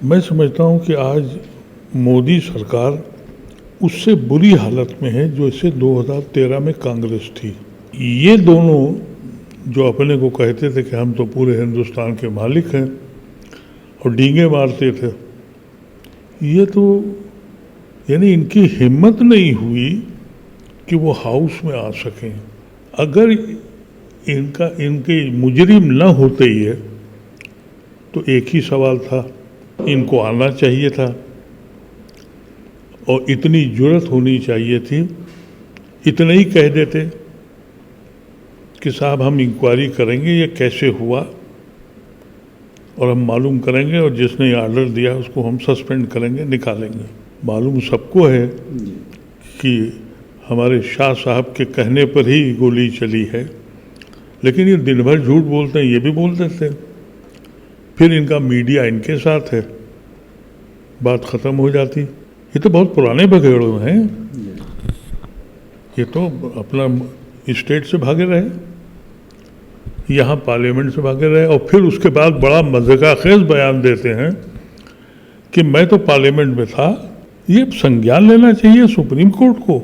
मैं समझता हूं कि आज मोदी सरकार उससे बुरी हालत में है जो इसे 2013 में कांग्रेस थी। ये दोनों जो अपने को कहते थे कि हम तो पूरे हिंदुस्तान के मालिक हैं और डींगे मारते थे, ये तो यानी इनकी हिम्मत नहीं हुई कि वो हाउस में आ सकें। अगर इनके मुजरिम न होते ही है तो एक ही सवाल था, इनको आना चाहिए था और इतनी जुर्रत होनी चाहिए थी, इतना ही कह देते कि साहब हम इंक्वायरी करेंगे ये कैसे हुआ और हम मालूम करेंगे और जिसने ऑर्डर दिया उसको हम सस्पेंड करेंगे, निकालेंगे। मालूम सबको है कि हमारे शाह साहब के कहने पर ही गोली चली है, लेकिन ये दिन भर झूठ बोलते हैं, ये भी बोल देते हैं। फिर इनका मीडिया इनके साथ है, बात ख़त्म हो जाती। ये तो बहुत पुराने भगेड़े हैं, ये तो अपना स्टेट से भागे रहे, यहाँ पार्लियामेंट से भागे रहे और फिर उसके बाद बड़ा मज़े का खेज बयान देते हैं कि मैं तो पार्लियामेंट में था। ये संज्ञान लेना चाहिए सुप्रीम कोर्ट को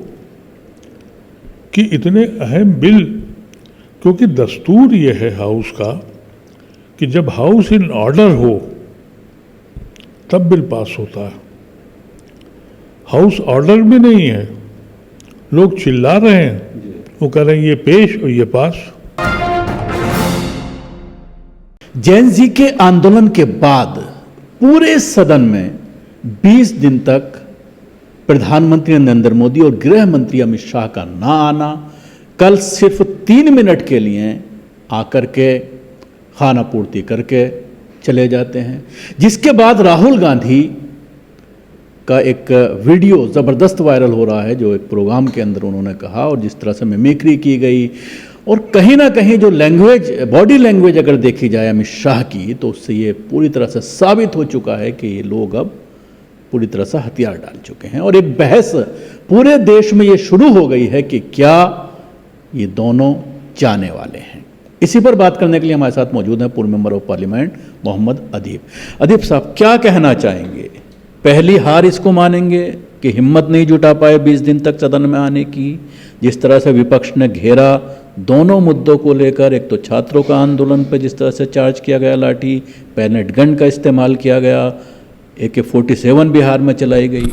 कि इतने अहम बिल, क्योंकि दस्तूर ये है हाउस का कि जब हाउस इन ऑर्डर हो तब बिल पास होता है। हाउस ऑर्डर में नहीं है, लोग चिल्ला रहे हैं, वो कह रहे हैं ये पेश और ये पास। जैन जी के आंदोलन के बाद पूरे सदन में 20 दिन तक प्रधानमंत्री नरेंद्र मोदी और गृह मंत्री अमित शाह का ना आना, कल सिर्फ 3 मिनट के लिए आकर के खाना पूर्ति करके चले जाते हैं। जिसके बाद राहुल गांधी का एक वीडियो ज़बरदस्त वायरल हो रहा है, जो एक प्रोग्राम के अंदर उन्होंने कहा और जिस तरह से मिमिक्री की गई, और कहीं ना कहीं जो लैंग्वेज, बॉडी लैंग्वेज अगर देखी जाए अमित शाह की, तो उससे ये पूरी तरह से साबित हो चुका है कि ये लोग अब पूरी तरह से हथियार डाल चुके हैं और एक बहस पूरे देश में ये शुरू हो गई है कि क्या ये दोनों जाने वाले हैं। इसी पर बात करने के लिए हमारे साथ मौजूद हैं पूर्व मेंबर ऑफ पार्लियामेंट मोहम्मद अदीब। अदीब साहब, क्या कहना चाहेंगे? पहली हार इसको मानेंगे कि हिम्मत नहीं जुटा पाए 20 दिन तक सदन में आने की? जिस तरह से विपक्ष ने घेरा दोनों मुद्दों को लेकर, एक तो छात्रों का आंदोलन पर जिस तरह से चार्ज किया गया लाठी, पैनेट गन का इस्तेमाल किया गया, AK-47 बिहार में चलाई गई।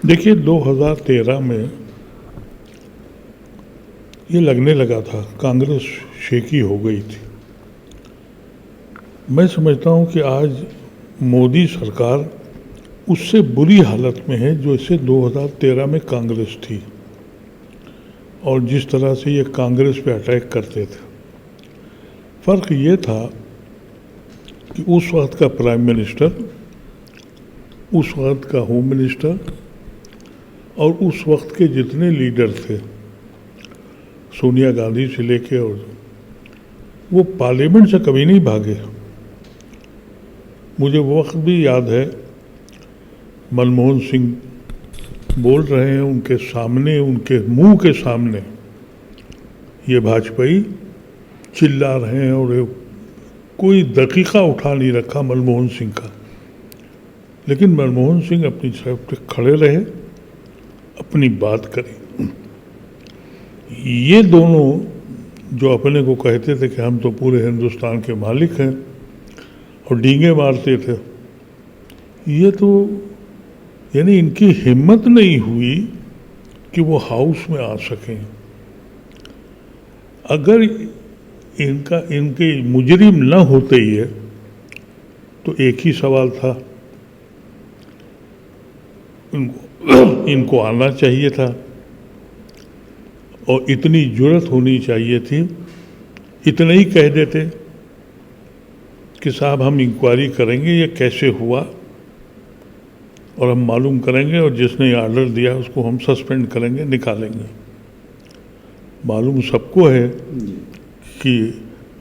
देखिए 2013 में ये लगने लगा था कांग्रेस शेकी हो गई थी। मैं समझता हूँ कि आज मोदी सरकार उससे बुरी हालत में है जो इसे 2013 में कांग्रेस थी और जिस तरह से ये कांग्रेस पे अटैक करते थे। फ़र्क ये था कि उस वक्त का प्राइम मिनिस्टर, उस वक्त का होम मिनिस्टर और उस वक्त के जितने लीडर थे, सोनिया गांधी से लेके, और वो पार्लियामेंट से कभी नहीं भागे। मुझे वो वक्त भी याद है, मनमोहन सिंह बोल रहे हैं उनके सामने, उनके मुंह के सामने ये भाजपाई चिल्ला रहे हैं और कोई दकीका उठा नहीं रखा मनमोहन सिंह का। लेकिन मनमोहन सिंह अपनी साइड पे खड़े रहे, अपनी बात करी। ये दोनों जो अपने को कहते थे कि हम तो पूरे हिंदुस्तान के मालिक हैं और डींगे मारते थे, ये तो यानी इनकी हिम्मत नहीं हुई कि वो हाउस में आ सकें। अगर इनके मुजरिम न होते ही है तो एक ही सवाल था, इनको आना चाहिए था और इतनी जुर्रत होनी चाहिए थी, इतना ही कह देते कि साहब हम इंक्वायरी करेंगे ये कैसे हुआ और हम मालूम करेंगे और जिसने ऑर्डर दिया उसको हम सस्पेंड करेंगे, निकालेंगे। मालूम सबको है कि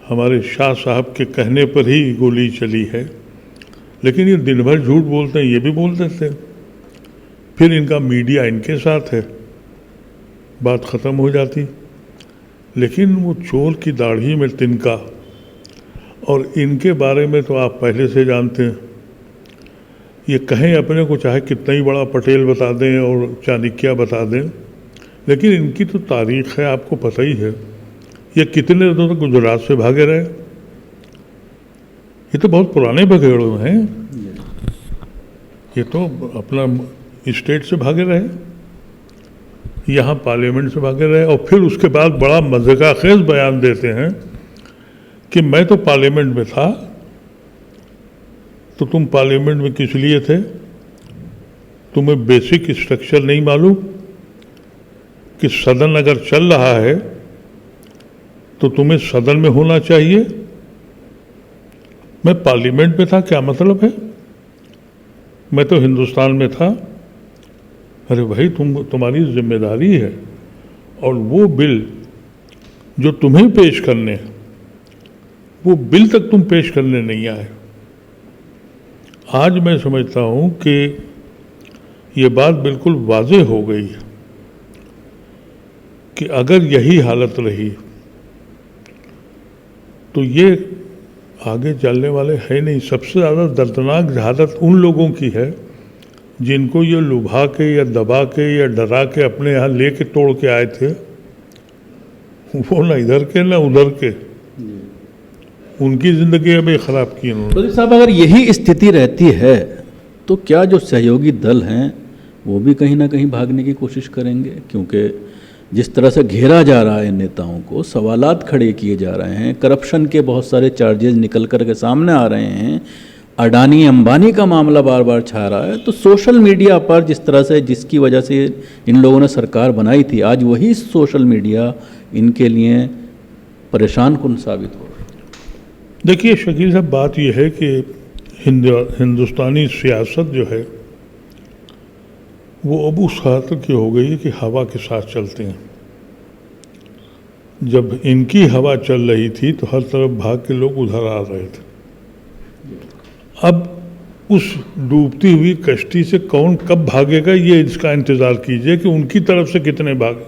हमारे शाह साहब के कहने पर ही गोली चली है, लेकिन ये दिन भर झूठ बोलते हैं, ये भी बोल देते हैं। फिर इनका मीडिया इनके साथ है, बात ख़त्म हो जाती। लेकिन वो चोर की दाढ़ी में तिनका और इनके बारे में तो आप पहले से जानते हैं। ये कहें अपने को चाहे कितना ही बड़ा पटेल बता दें और चाणक्य बता दें, लेकिन इनकी तो तारीख है, आपको पता ही है। ये कितने दिनों तक गुजरात से भागे रहे, ये तो बहुत पुराने भगेड़े हैं। ये तो अपना स्टेट से भागे रहे, यहाँ पार्लियामेंट से भागे रहे, और फिर उसके बाद बड़ा मज़े खेज बयान देते हैं कि मैं तो पार्लियामेंट में था। तो तुम पार्लियामेंट में किस लिए थे? तुम्हें बेसिक स्ट्रक्चर नहीं मालूम कि सदन अगर चल रहा है तो तुम्हें सदन में होना चाहिए। मैं पार्लियामेंट में था, क्या मतलब है? मैं तो हिंदुस्तान में था। अरे भाई, तुम्हारी जिम्मेदारी है, और वो बिल जो तुम्हें पेश करने हैं, वो बिल तक तुम पेश करने नहीं आए। आज मैं समझता हूं कि ये बात बिल्कुल वाज़ेह हो गई है कि अगर यही हालत रही तो ये आगे चलने वाले है नहीं। सबसे ज़्यादा दर्दनाक हालत उन लोगों की है जिनको ये लुभा के या दबा के या डरा के अपने यहाँ लेके तोड़ के आए थे। वो ना इधर के ना उधर के, उनकी ज़िंदगी अभी ख़राब की उन्होंने। प्रदीप साहब, अगर यही स्थिति रहती है तो क्या जो सहयोगी दल हैं वो भी कहीं ना कहीं भागने की कोशिश करेंगे? क्योंकि जिस तरह से घेरा जा रहा है नेताओं को, सवालात खड़े किए जा रहे हैं, करप्शन के बहुत सारे चार्जेस निकल कर के सामने आ रहे हैं, अडानी अंबानी का मामला बार बार छा रहा है, तो सोशल मीडिया पर जिस तरह से, जिसकी वजह से इन लोगों ने सरकार बनाई थी, आज वही सोशल मीडिया इनके लिए परेशान कुन साबित हो रहा है। देखिए शकील साहब, बात यह है कि हिंदुस्तानी सियासत जो है वो अब उस हालत की हो गई है कि हवा के साथ चलते हैं। जब इनकी हवा चल रही थी तो हर तरफ भाग के लोग उधर आ रहे थे। अब उस डूबती हुई कश्ती से कौन कब भागेगा, ये इसका इंतज़ार कीजिए कि उनकी तरफ से कितने भागे।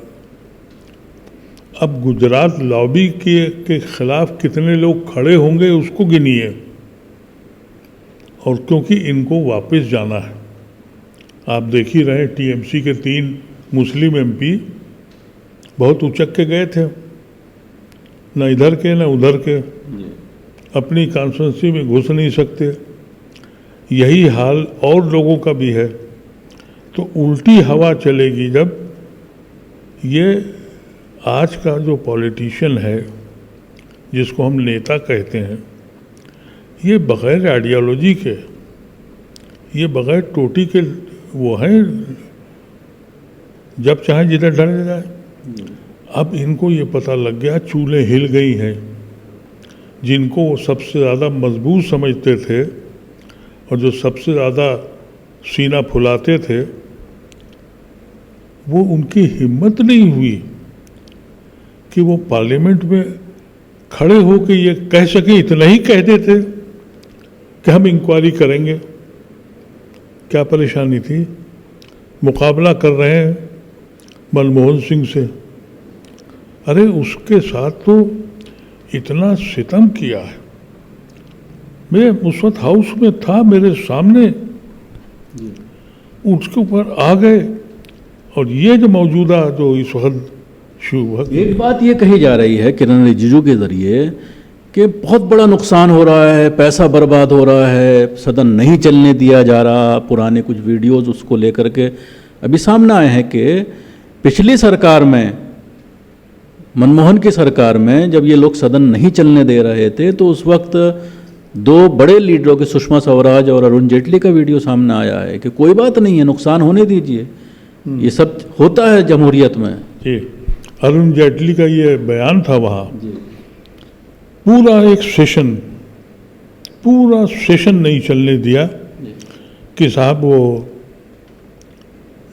अब गुजरात लॉबी के खिलाफ कितने लोग खड़े होंगे उसको गिनिए। और क्योंकि इनको वापस जाना है, आप देख ही रहे, टीएमसी के 3 मुस्लिम एमपी बहुत उचक के गए थे, न इधर के न उधर के, अपनी कॉन्स्टिट्यूंसी में घुस नहीं सकते। यही हाल और लोगों का भी है। तो उल्टी हवा चलेगी जब ये आज का जो पॉलिटिशियन है, जिसको हम नेता कहते हैं, ये बग़ैर आइडियोलॉजी के, ये बग़ैर टोटी के वो हैं, जब चाहे जिधर ढल जाए। अब इनको ये पता लग गया, चूल्हें हिल गई हैं। जिनको वो सबसे ज़्यादा मजबूत समझते थे और जो सबसे ज़्यादा सीना फुलाते थे, वो उनकी हिम्मत नहीं हुई कि वो पार्लियामेंट में खड़े होकर ये कह सके। इतना ही कह देते कि हम इंक्वायरी करेंगे। क्या परेशानी थी? मुकाबला कर रहे हैं मनमोहन सिंह से। अरे उसके साथ तो इतना सितम किया है। मैं उस वक्त हाउस में था, मेरे सामने उसके ऊपर आ गए। और ये जो मौजूदा जो इस वक्त एक बात ये कही जा रही है किरण रिजिजू के जरिए कि बहुत बड़ा नुकसान हो रहा है, पैसा बर्बाद हो रहा है, सदन नहीं चलने दिया जा रहा। पुराने कुछ वीडियोस उसको लेकर के अभी सामने आए हैं कि पिछली सरकार में, मनमोहन की सरकार में, जब ये लोग सदन नहीं चलने दे रहे थे तो उस वक्त 2 बड़े लीडरों के, सुषमा स्वराज और अरुण जेटली का वीडियो सामने आया है कि कोई बात नहीं है, नुकसान होने दीजिए, ये सब होता है जमहूरियत में। जी, अरुण जेटली का ये बयान था वहाँ। पूरा एक सेशन, पूरा सेशन नहीं चलने दिया कि साहब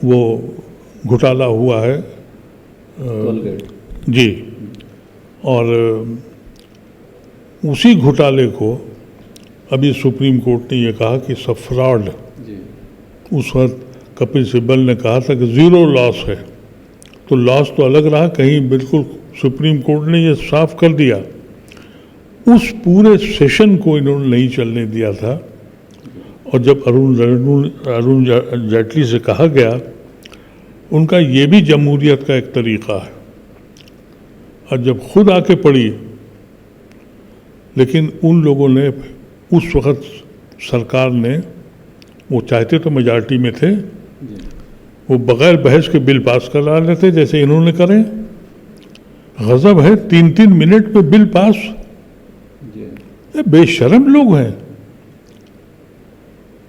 वो घोटाला हुआ है जी। और उसी घोटाले को अभी सुप्रीम कोर्ट ने ये कहा कि सब फ्रॉड। उस वक्त कपिल सिब्बल ने कहा था कि 0 लॉस है, तो लॉस तो अलग रहा, कहीं बिल्कुल सुप्रीम कोर्ट ने ये साफ कर दिया। उस पूरे सेशन को इन्होंने नहीं चलने दिया था। और जब अरुण जेटली से कहा गया, उनका ये भी जमहूरियत का एक तरीका है, और जब खुद आके पड़ी, लेकिन उन लोगों ने उस वक्त सरकार ने, वो चाहते तो मेजॉरिटी में थे, वो बगैर बहस के बिल पास करा लेते जैसे इन्होंने करें। गजब है, 3-3 मिनट में बिल पास। ये बेशर्म लोग हैं।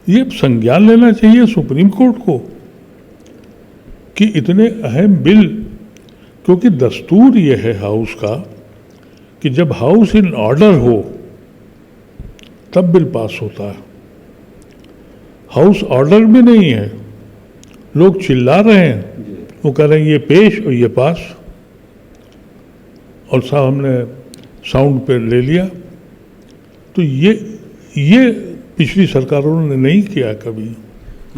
ये संज्ञान लेना चाहिए सुप्रीम कोर्ट को कि इतने अहम बिल, क्योंकि दस्तूर ये है हाउस का कि जब हाउस इन ऑर्डर हो तब बिल पास होता है। हाउस ऑर्डर में नहीं है, लोग चिल्ला रहे हैं, वो कह रहे हैं ये पेश और ये पास, और साहब हमने साउंड पे ले लिया। तो ये पिछली सरकारों ने नहीं किया कभी।